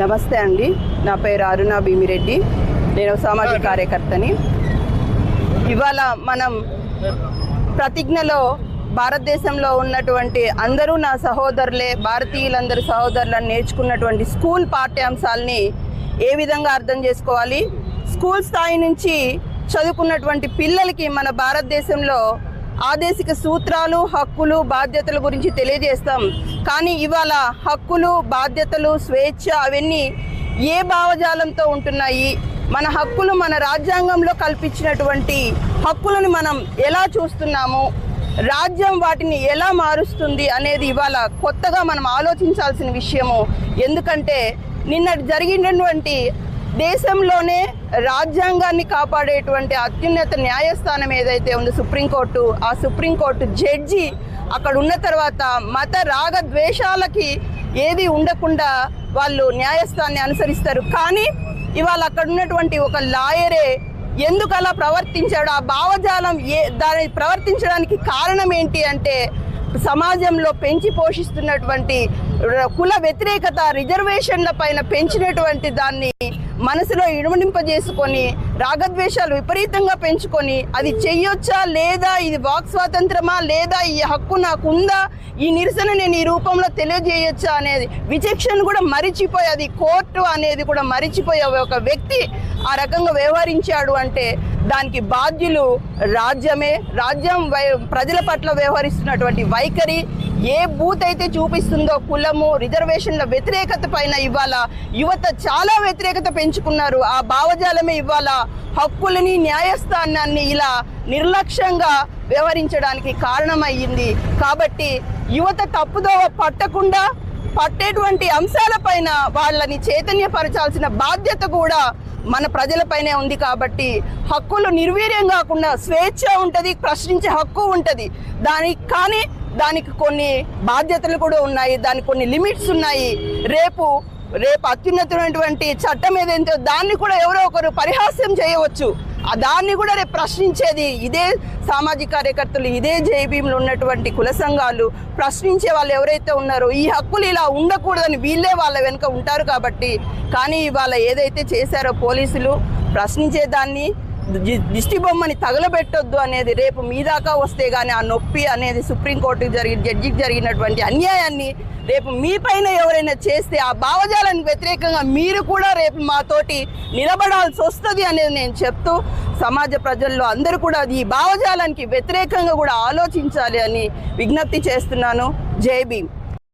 నమస్తే అండి, నా పేరు అరుణ భీమిరెడ్డి. నేను సామాజిక కార్యకర్తని. ఇవాళ మనం ప్రతిజ్ఞలో భారతదేశంలో ఉన్నటువంటి అందరూ నా సహోదరులే, భారతీయులందరూ సహోదరులను నేర్చుకున్నటువంటి స్కూల్ పాఠ్యాంశాలని ఏ విధంగా అర్థం చేసుకోవాలి, స్కూల్ స్థాయి నుంచి చదువుకున్నటువంటి పిల్లలకి మన భారతదేశంలో ఆదేశిక సూత్రాలు, హక్కులు, బాధ్యతల గురించి తెలియజేస్తాం. కానీ ఇవాళ హక్కులు, బాధ్యతలు, స్వేచ్ఛ అవన్నీ ఏ భావజాలంతో ఉంటున్నాయి, మన హక్కులు మన రాజ్యాంగంలో కల్పించినటువంటి హక్కులను మనం ఎలా చూస్తున్నాము, రాజ్యం వాటిని ఎలా మారుస్తుంది అనేది ఇవాళ కొత్తగా మనం ఆలోచించాల్సిన విషయము. ఎందుకంటే నిన్న జరిగినటువంటి దేశంలోనే రాజ్యాంగాన్ని కాపాడేటువంటి అత్యున్నత న్యాయస్థానం ఏదైతే ఉందో సుప్రీంకోర్టు, ఆ సుప్రీంకోర్టు జడ్జి అక్కడ ఉన్న తర్వాత మత రాగ ద్వేషాలకి ఏది ఉండకుండా వాళ్ళు న్యాయస్థానాన్ని అనుసరిస్తారు. కానీ ఇవాళ అక్కడ ఉన్నటువంటి ఒక లాయరే ఎందుకు అలా ప్రవర్తించాడు, ఆ భావజాలం దాన్ని ప్రవర్తించడానికి కారణం ఏంటి అంటే సమాజంలో పెంచి పోషిస్తున్నటువంటి కుల వ్యతిరేకత, రిజర్వేషన్ల పైన పెంచినటువంటి దాన్ని మనసులో ఇనుమడింపజేసుకొని రాగద్వేషాలు విపరీతంగా పెంచుకొని అది చెయ్యొచ్చా లేదా, ఇది వాక్ స్వాతంత్రమా లేదా, ఈ హక్కు నాకు ఉందా, ఈ నిరసన నేను ఈ రూపంలో తెలియజేయొచ్చా అనేది విచక్షణ కూడా మరిచిపోయి, అది కోర్టు అనేది కూడా మరిచిపోయే ఒక వ్యక్తి ఆ రకంగా వ్యవహరించాడు అంటే దానికి బాధ్యులు రాజ్యమే. రాజ్యం ప్రజల పట్ల వ్యవహరిస్తున్నటువంటి వైఖరి ఏ బూత్ అయితే చూపిస్తుందో కులము, రిజర్వేషన్ల వ్యతిరేకత పైన ఇవాళ యువత చాలా వ్యతిరేకత పెంచుకున్నారు. ఆ భావజాలమే ఇవాళ హక్కులని, న్యాయస్థానాన్ని ఇలా నిర్లక్ష్యంగా వ్యవహరించడానికి కారణమయ్యింది. కాబట్టి యువత తప్పుదోవ పట్టకుండా పట్టేటువంటి అంశాలపైన వాళ్ళని చైతన్యపరచాల్సిన బాధ్యత కూడా మన ప్రజలపైనే ఉంది. కాబట్టి హక్కులు నిర్వీర్యం కాకుండా స్వేచ్ఛ ఉంటుంది, ప్రశ్నించే హక్కు ఉంటుంది. దానికి కొన్ని బాధ్యతలు కూడా ఉన్నాయి, దానికి కొన్ని లిమిట్స్ ఉన్నాయి. రేపు అత్యున్నతమైనటువంటి చట్టం ఏదైతే దాన్ని కూడా ఎవరో ఒకరు పరిహాస్యం చేయవచ్చు. దాన్ని కూడా రేపు ప్రశ్నించేది ఇదే సామాజిక కార్యకర్తలు, ఇదే జేబీఎంలో ఉన్నటువంటి కుల సంఘాలు ప్రశ్నించే వాళ్ళు ఎవరైతే ఉన్నారో ఈ హక్కులు ఇలా ఉండకూడదని వీళ్ళే వాళ్ళ వెనుక ఉంటారు. కాబట్టి కానీ ఇవాళ ఏదైతే చేశారో పోలీసులు ప్రశ్నించేదాన్ని దిష్టి బొమ్మని తగలబెట్టొద్దు అనేది రేపు మీ దాకా వస్తే కానీ ఆ నొప్పి అనేది సుప్రీంకోర్టుకి జడ్జికి జరిగినటువంటి అన్యాయాన్ని రేపు మీ పైన ఎవరైనా చేస్తే ఆ భావజాలానికి వ్యతిరేకంగా మీరు కూడా రేపు మాతోటి నిలబడాల్సి వస్తుంది అనేది నేను చెప్తూ సమాజ ప్రజల్లో అందరూ కూడా ఈ భావజాలానికి వ్యతిరేకంగా కూడా ఆలోచించాలి అని విజ్ఞప్తి చేస్తున్నాను. జై భీమ్.